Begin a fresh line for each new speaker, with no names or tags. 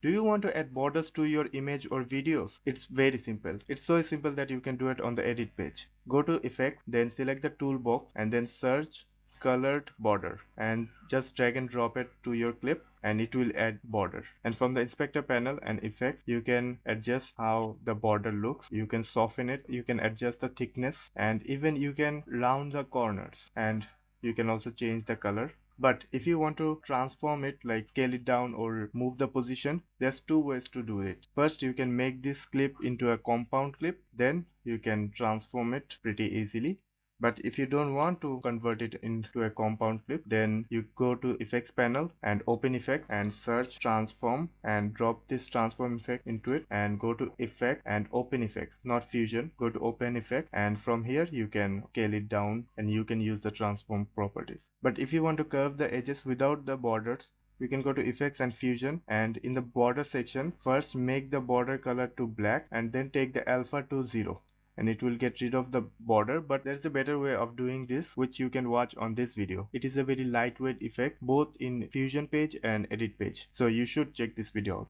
Do you want to add borders to your image or videos? It's very simple. It's so simple that you can do it on the edit page. Go to effects, then select the toolbox and then search colored border and just drag and drop it to your clip and it will add border. And from the inspector panel and effects, you can adjust how the border looks. You can soften it, you can adjust the thickness, and even you can round the corners, and you can also change the color. But if you want to transform it, like scale it down or move the position, there's two ways to do it. First, you can make this clip into a compound clip, then you can transform it pretty easily. But if you don't want to convert it into a compound clip, then you go to effects panel and open effect and search transform and drop this transform effect into it and go to effect and open effect, not fusion. Go to open effect and from here you can scale it down and you can use the transform properties. But if you want to curve the edges without the borders, we can go to effects and fusion, and in the border section, first make the border color to black and then take the alpha to 0 and it will get rid of the border. But there's a better way of doing this which you can watch on this video. It is a very lightweight effect both in fusion page and edit page, so you should check this video out.